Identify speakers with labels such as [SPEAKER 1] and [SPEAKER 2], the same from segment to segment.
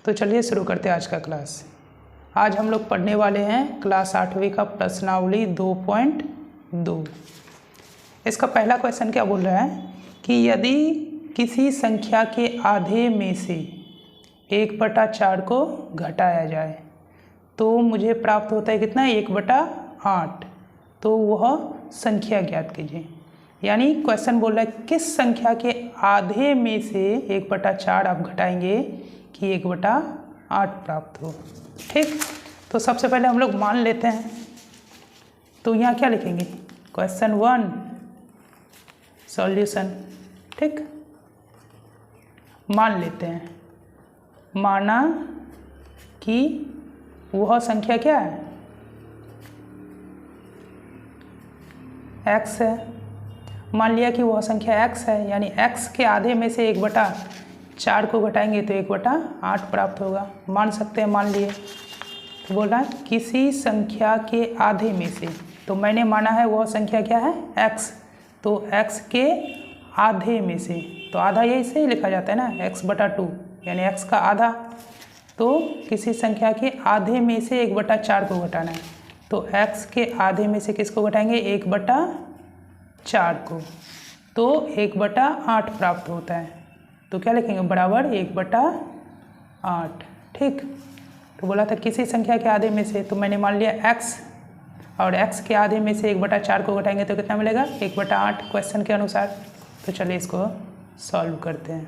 [SPEAKER 1] तो चलिए शुरू करते हैं आज का क्लास। आज हम लोग पढ़ने वाले हैं क्लास 8वीं का प्रश्नावली 2.2। इसका पहला क्वेश्चन क्या बोल रहा है कि यदि किसी संख्या के आधे में से 1/4 को घटाया जाए तो मुझे प्राप्त होता है कितना, 1/8। तो वह संख्या ज्ञात कीजिए। यानी क्वेश्चन बोल रहा है किस संख्या के आधे में से 1/4 आप घटाएंगे कि 1/8 प्राप्त हो। ठीक, तो सबसे पहले हम लोग मान लेते हैं। तो यहाँ क्या लिखेंगे, क्वेश्चन 1 सॉल्यूशन। ठीक, मान लेते हैं, माना कि वह संख्या क्या है, x है। मान लिया कि वह संख्या x है, यानी x के आधे में से 1/4 को घटाएंगे तो 1/8 प्राप्त होगा। मान सकते हैं, मान लिए। तो बोल रहा है किसी संख्या के आधे में से, तो मैंने माना है वह संख्या क्या है, x। तो x के आधे में से, तो आधा यही से ही लिखा जाता है ना, x/2 यानी x का आधा। तो किसी संख्या के आधे में से 1/4 को घटाना है, तो x के आधे में से किसको घटाएंगे, 1/4 को। तो 1/8 प्राप्त होता है। तो क्या लिखेंगे, बराबर 1/8। ठीक, तो बोला था किसी संख्या के आधे में से, तो मैंने मान लिया x, और x के आधे में से 1/4 को घटाएंगे तो कितना मिलेगा, 1/8 क्वेश्चन के अनुसार। तो चलिए इसको सॉल्व करते हैं।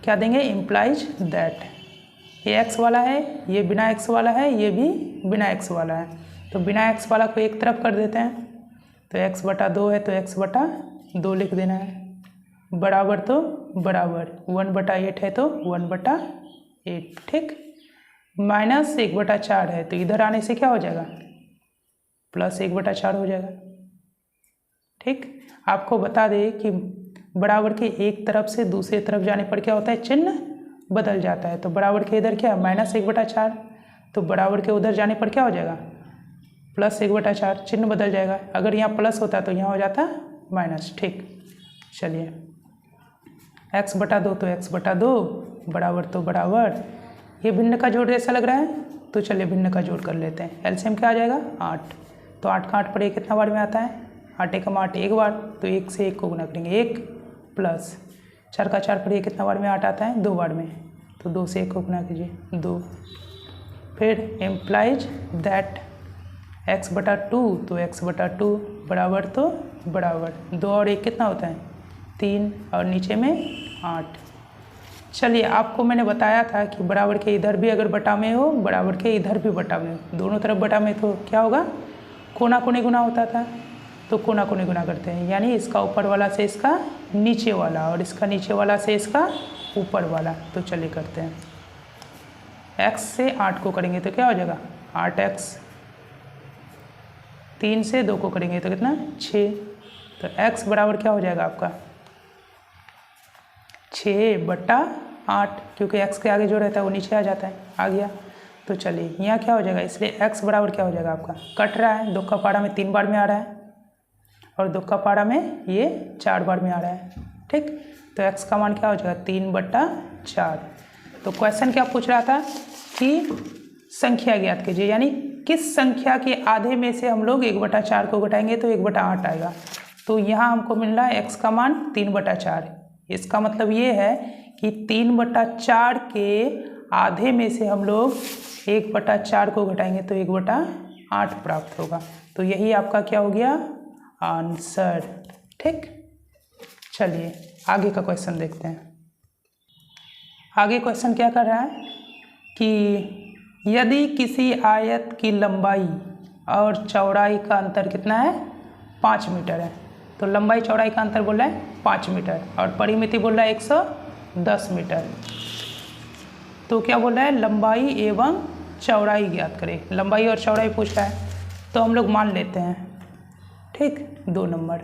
[SPEAKER 1] क्या देंगे, इम्प्लाइज दैट, ये x वाला है, ये बिना x वाला है, ये भी बिना x वाला है। तो बिना x वाला को एक तरफ कर देते हैं, तो x/2 है तो x/2 लिख देना है। बराबर तो बराबर 1/8 है तो 1/8। ठीक, माइनस 1/4 है तो इधर आने से क्या हो जाएगा, प्लस 1/4 हो जाएगा। ठीक, आपको बता दें कि बराबर के एक तरफ से दूसरे तरफ जाने पर क्या होता है, चिन्ह बदल जाता है। तो बराबर के इधर क्या है, -1/4, तो बराबर के उधर जाने पर क्या हो जाएगा, प्लस 1/4, चिन्ह बदल जाएगा। अगर यहाँ प्लस होता तो यहाँ हो जाता माइनस। ठीक, चलिए x/2 तो x/2, बराबर तो बराबर, ये भिन्न का जोड़ जैसा लग रहा है, तो चलिए भिन्न का जोड़ कर लेते हैं। एलसीएम क्या आ जाएगा, 8। तो 8 का 8 पर 1 कितना बार में आता है, 8 × 8 1 बार, तो 1 से 1 को गुना करेंगे 1, प्लस 4 का 4 पर 1 कितना बार में 8 आता है, 2 बार में, तो 2 से 1 को गुना कीजिए 2। फिर एम्प्लाइज दैट x/2, तो x/2 बराबर तो बराबर 2 और 1 कितना होता है, 3, और नीचे में 8। चलिए, आपको मैंने बताया था कि बराबर के इधर भी अगर बटा में हो, बराबर के इधर भी बटा में हो, दोनों तरफ बटा में, तो क्या होगा, कोना कोनी गुना होता था। तो कोना कोनी गुना करते हैं, यानी इसका ऊपर वाला से इसका नीचे वाला, और इसका नीचे वाला से इसका ऊपर वाला। तो चलिए करते हैं, x से 8 को करेंगे तो क्या हो जाएगा, 8x, 3 से 2 को करेंगे तो कितना, 6। तो x बराबर क्या हो जाएगा आपका, 6/8, क्योंकि x के आगे जो रहता है वो नीचे आ जाता है, आ गया। तो चलिए यहाँ क्या हो जाएगा, इसलिए x बराबर क्या हो जाएगा आपका, कट रहा है, 2 का पारा में 3 बार में आ रहा है, और 2 का पारा में ये 4 बार में आ रहा है। ठीक, तो x का मान क्या हो जाएगा, 3/4। तो क्वेश्चन क्या पूछ रहा था कि संख्या ज्ञात कीजिए, यानी किस संख्या के आधे में से हम लोग 1/4 को घटाएंगे तो 1/8 आएगा। तो यहाँ हमको मिल रहा है x का मान 3/4। इसका मतलब ये है कि 3/4 के आधे में से हम लोग 1/4 को घटाएंगे तो 1/8 प्राप्त होगा। तो यही आपका क्या हो गया, आंसर। ठीक, चलिए आगे का क्वेश्चन देखते हैं। आगे क्वेश्चन क्या कर रहा है कि यदि किसी आयत की लंबाई और चौड़ाई का अंतर कितना है, 5 मीटर है। तो लंबाई चौड़ाई का अंतर बोल रहा है 5 मीटर, और परिमिति बोल रहा है 110 मीटर। तो क्या बोल रहा है, लंबाई एवं चौड़ाई ज्ञात करें। लंबाई और चौड़ाई पूछ रहा है, तो हम लोग मान लेते हैं। ठीक, 2 नंबर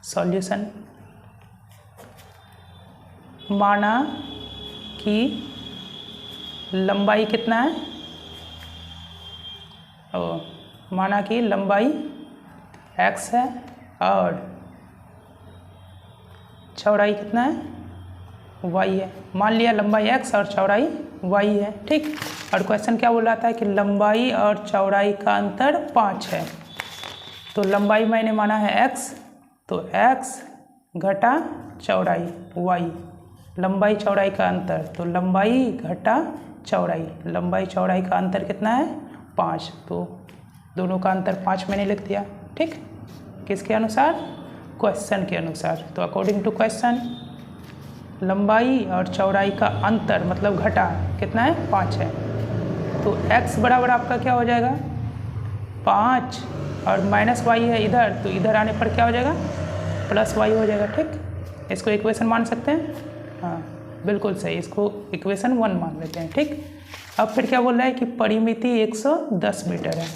[SPEAKER 1] सॉल्यूशन। माना कि लंबाई कितना है, माना कि लंबाई x है और चौड़ाई कितना है y है। मान लिया लंबाई x और चौड़ाई y है, ठीक। और क्वेश्चन क्या बोल रहा था कि लंबाई और चौड़ाई का अंतर 5 है। तो लंबाई मैंने माना है x, तो x घटा चौड़ाई y, लंबाई चौड़ाई का अंतर, तो लंबाई घटा चौड़ाई, लंबाई चौड़ाई का अंतर कितना है 5, तो दोनों का अंतर 5 मैंने लिख दिया, ठीक। किसके अनुसार? क्वेश्चन के अनुसार। तो अकॉर्डिंग टू क्वेश्चन लंबाई और चौड़ाई का अंतर मतलब घटा कितना है 5 है। तो x बराबर आपका क्या हो जाएगा 5 और माइनस y है इधर, तो इधर आने पर क्या हो जाएगा प्लस y हो जाएगा, ठीक। इसको इक्वेशन मान सकते हैं, हाँ बिल्कुल सही, इसको इक्वेशन 1 मान लेते हैं, ठीक। अब फिर क्या बोल रहा है कि परिमिति 110 मीटर है,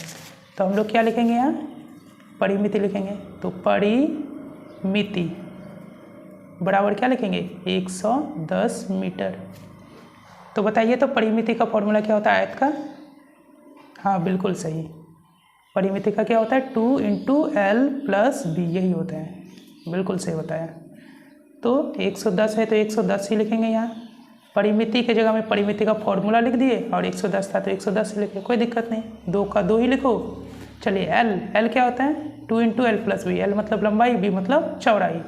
[SPEAKER 1] तो हम लोग क्या लिखेंगे यहाँ परिमिति लिखेंगे। तो परिमिति बराबर क्या लिखेंगे 110 मीटर। तो बताइए तो परिमिति का फॉर्मूला क्या होता है आयत का? हाँ बिल्कुल सही, परिमिति का क्या होता है 2 × L + B, यही होता है, बिल्कुल सही बताया। तो 110 है तो 110 ही लिखेंगे यहाँ, परिमिति की जगह में परिमिति का फॉर्मूला लिख दिए और 110 था तो 110 ही लिखे, कोई दिक्कत नहीं, 2 का 2 ही लिखो। चलिए L क्या होता है 2 × L + B, L मतलब लंबाई, B मतलब चौड़ाई,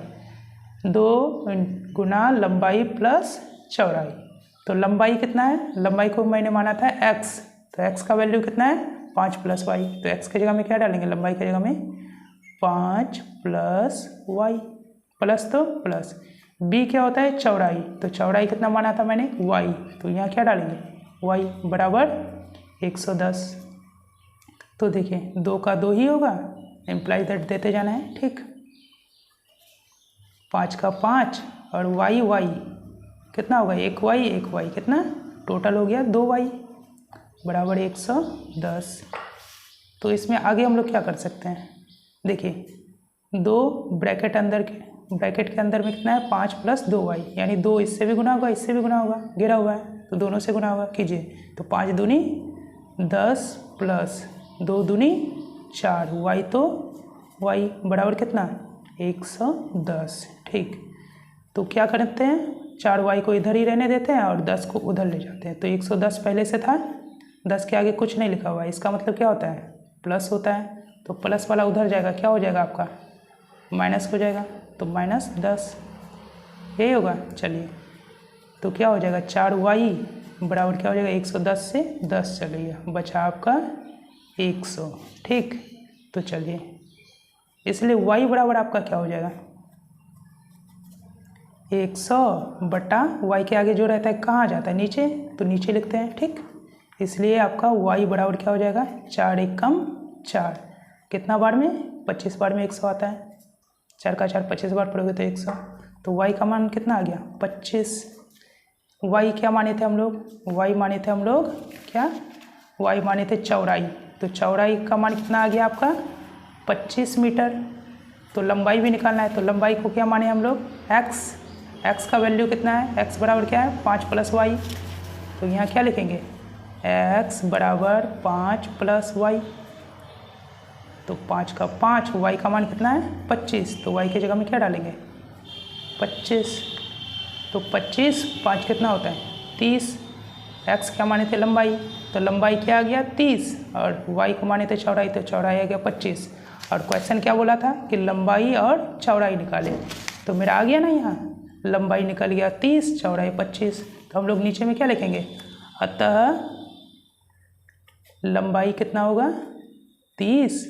[SPEAKER 1] 2 गुना लंबाई प्लस चौड़ाई। तो लंबाई कितना है, लंबाई को मैंने माना था x, तो x का वैल्यू कितना है 5 + y, तो x की जगह में क्या डालेंगे लंबाई की जगह में 5 + y, प्लस तो प्लस। b क्या होता है चौड़ाई, तो चौड़ाई कितना माना था मैंने y, तो यहाँ क्या डालेंगे y बराबर 110। तो देखिए 2 का 2 ही होगा, इम्प्लाई दैट देते जाना है, ठीक। 5 का 5 और y कितना होगा 1y कितना टोटल हो गया 2y बराबर 110। तो इसमें आगे हम लोग क्या कर सकते हैं, देखिए 2 ब्रैकेट के अंदर में कितना है 5 + 2y, यानी 2 इससे भी गुना होगा इससे भी गुना होगा, गिरा हुआ है तो दोनों से गुना होगा, कीजिए। तो 5 दूनी 10 प्लस 2 दूनी 4, y तो y बराबर कितना 110, ठीक। तो क्या करते हैं 4y को इधर ही रहने देते हैं और 10 को उधर ले जाते हैं। तो 110 पहले से था, 10 के आगे कुछ नहीं लिखा हुआ है, इसका मतलब क्या होता है प्लस होता है, तो प्लस वाला उधर जाएगा, क्या हो जाएगा आपका माइनस हो जाएगा, तो -10 यही होगा। चलिए तो क्या हो जाएगा 4y बराबर क्या हो जाएगा 110 से 10 चल गया, बचा आपका 100, ठीक। तो चलिए इसलिए y बराबर आपका क्या हो जाएगा 100 बटा y के आगे जो रहता है कहाँ जाता है नीचे, तो नीचे लिखते हैं, ठीक। इसलिए आपका y बराबर क्या हो जाएगा 4 × 4, कितना बार में 25 बार में 100 आता है, 4 का 4 25 बार पढ़ोगे तो 100, तो y का मान कितना आ गया 25। y क्या माने थे हम लोग, y माने थे हम लोग क्या, y माने थे चौड़ाई, तो चौड़ाई का मान कितना आ गया आपका 25 मीटर। तो लंबाई भी निकालना है, तो लंबाई को क्या माने हम लोग x का वैल्यू कितना है, x बराबर क्या है 5 + y, तो यहाँ क्या लिखेंगे x बराबर 5 + y, तो 5 का 5, y का मान कितना है 25, तो y की जगह में क्या डालेंगे 25, तो 25 5 कितना होता है 30, x क्या माने थे लंबाई, तो लंबाई क्या आ गया 30 और y को माने थे चौड़ाई, तो चौड़ाई आ गया 25। और क्वेश्चन क्या बोला था कि लंबाई और चौड़ाई निकाले, तो मेरा आ गया ना यहाँ लंबाई निकल गया 30 चौड़ाई 25, तो हम लोग नीचे में क्या लिखेंगे, अतः लंबाई कितना होगा 30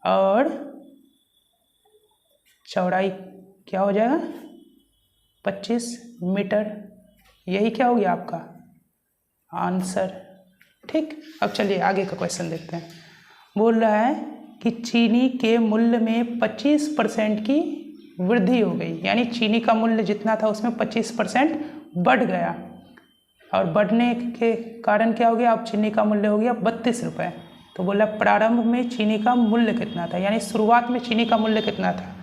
[SPEAKER 1] और चौड़ाई क्या हो जाएगा 25 मीटर, यही क्या हो गया आपका आंसर, ठीक। अब चलिए आगे का क्वेश्चन देखते हैं। बोल रहा है कि चीनी के मूल्य में 25% की वृद्धि हो गई, यानी चीनी का मूल्य जितना था उसमें 25% बढ़ गया, और बढ़ने के कारण क्या हो गया, अब चीनी का मूल्य हो गया 32 रुपये। तो बोला प्रारंभ में चीनी का मूल्य कितना था, यानी शुरुआत में चीनी का मूल्य कितना था,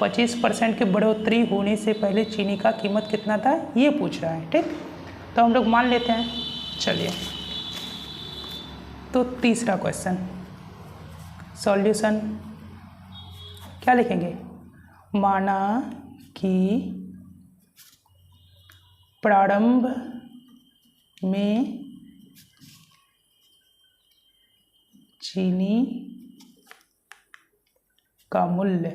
[SPEAKER 1] 25% की बढ़ोतरी होने से पहले चीनी का कीमत कितना था ये पूछ रहा है, ठीक। तो हम लोग मान लेते हैं, चलिए। तो तीसरा क्वेश्चन सॉल्यूशन क्या लिखेंगे, माना कि प्रारंभ में चीनी का मूल्य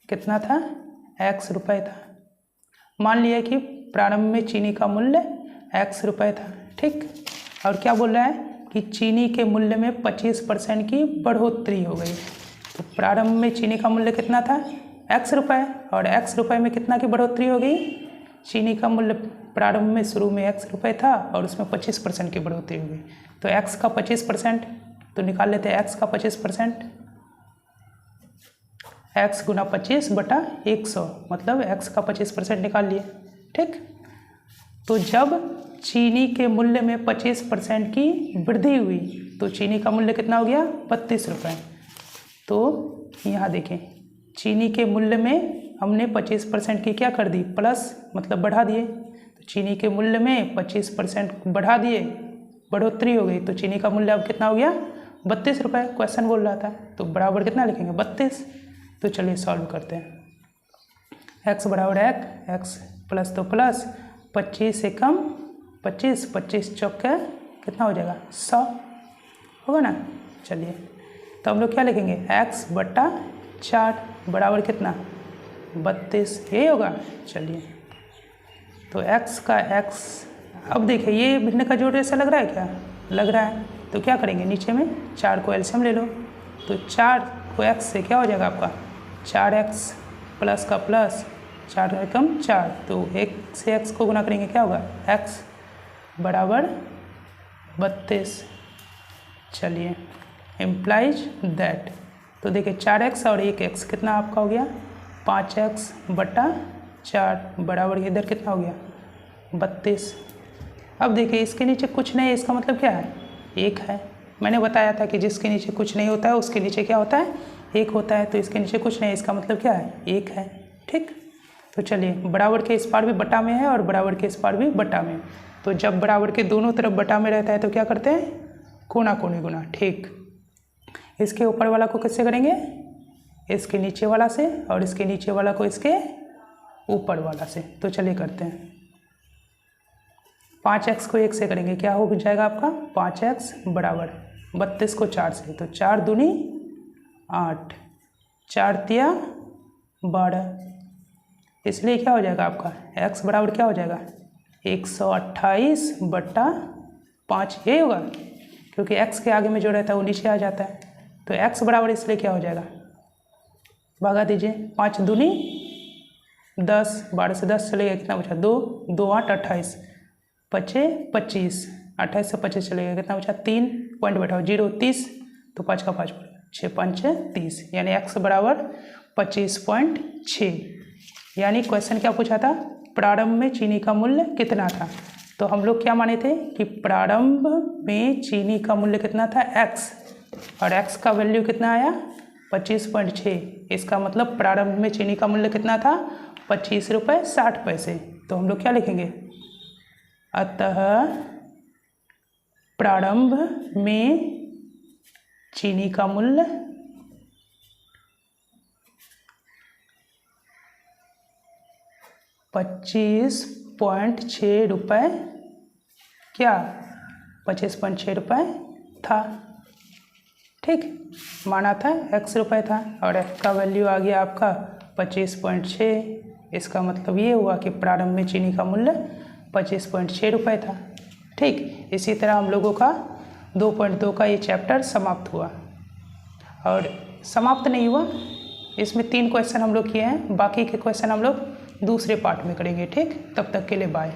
[SPEAKER 1] कितना था, x रुपये था। मान लिया कि प्रारंभ में चीनी का मूल्य x रुपये था, ठीक। और क्या बोल रहा है कि चीनी के मूल्य में 25% की बढ़ोतरी हो गई। तो प्रारंभ में चीनी का मूल्य कितना था, x रुपये, और x रुपये में कितना की बढ़ोतरी हो गई, चीनी का मूल्य प्रारंभ में शुरू में x रुपये था और उसमें 25% की बढ़ोतरी हो गई। तो x का 25%, तो निकाल लेते हैं x का 25%, x गुना 25 बटा 100, मतलब x का 25% निकाल लिए, ठीक। तो जब चीनी के मूल्य में 25% की वृद्धि हुई तो चीनी का मूल्य कितना हो गया, 32 रुपये। तो यहाँ देखें, चीनी के मूल्य में हमने 25% की क्या कर दी, प्लस, मतलब बढ़ा दिए। तो चीनी के मूल्य में 25% बढ़ा दिए, बढ़ोतरी हो गई, तो चीनी का मूल्य अब कितना हो गया, 32 रुपये। क्वेश्चन बोल रहा था, तो बराबर कितना लिखेंगे, 32। तो चलिए सॉल्व करते हैं। x बराबर x प्लस तो प्लस, 25 से कम 25, 25 चौके कितना हो जाएगा, 100 होगा ना। चलिए, तो हम लोग क्या लिखेंगे, x बटा 4 बराबर कितना, 32, ये होगा। चलिए, तो x का x, अब देखिए ये भिन्न का जोड़ ऐसा लग रहा है, क्या लग रहा है। तो क्या करेंगे, नीचे में 4 को एलसीएम ले लो। तो 4 को x से क्या हो जाएगा आपका, 4x प्लस का प्लस, 4 कम 4, तो 1 से x को गुना करेंगे, क्या होगा, x बराबर 32। चलिए, इम्प्लाइज दैट, तो देखिए 4x और 1x कितना आपका हो गया, 5x बटा 4 बराबर इधर कितना हो गया, 32। अब देखिए इसके नीचे कुछ नहीं है, इसका मतलब क्या है, 1 है। मैंने बताया था कि जिसके नीचे कुछ नहीं होता है उसके नीचे क्या होता है, 1 होता है। तो इसके नीचे कुछ नहीं है, इसका मतलब क्या है, 1 है, ठीक। तो चलिए, बराबर के इस पार भी बटा में है और बराबर के इस पार भी बटा में। तो जब बराबर के दोनों तरफ बटा में रहता है तो क्या करते हैं, कोना कोनी गुना, ठीक। इसके ऊपर वाला को किससे करेंगे, इसके नीचे वाला से, और इसके नीचे वाला को इसके ऊपर वाला से। तो चलिए करते हैं, 5x को 1 से करेंगे, क्या हो जाएगा आपका, 5x बराबर 32 को 4 से, तो 4 दूनी 8, 4 तिया 12, इसलिए क्या हो जाएगा आपका, x बराबर क्या हो जाएगा, 128 बटा 5, ये होगा, क्योंकि x के आगे में जो रहता है वो नीचे आ जाता है। तो x बराबर इसलिए क्या हो जाएगा, भगा दीजिए, 5 दूनी 10, 12 से 10 चलेगा, कितना बचा, 2, 2 8 28, 5 25, 28 से 25 चलेगा, कितना बचा, 3 पॉइंट बैठाओ, 0 30, तो 5 का 5 6 5 30, यानी x बराबर 25.6। यानी क्वेश्चन क्या पूछा था, प्रारंभ में चीनी का मूल्य कितना था। तो हम लोग क्या माने थे कि प्रारंभ में चीनी का मूल्य कितना था, x, और x का वैल्यू कितना आया, 25.6। इसका मतलब प्रारंभ में चीनी का मूल्य कितना था, 25 रुपये 60 पैसे। तो हम लोग क्या लिखेंगे, अतः प्रारंभ में चीनी का मूल्य 25.6 रुपये, क्या 25.6 रुपये था, ठीक। माना था x रुपये था और x का वैल्यू आ गया आपका 25.6। इसका मतलब ये हुआ कि प्रारंभ में चीनी का मूल्य 25.6 रुपये था, ठीक। इसी तरह हम लोगों का 2.2 का ये चैप्टर समाप्त हुआ, और समाप्त नहीं हुआ, इसमें 3 क्वेश्चन हम लोग किए हैं, बाकी के क्वेश्चन हम लोग दूसरे पार्ट में करेंगे, ठीक। तब तक के लिए बाय।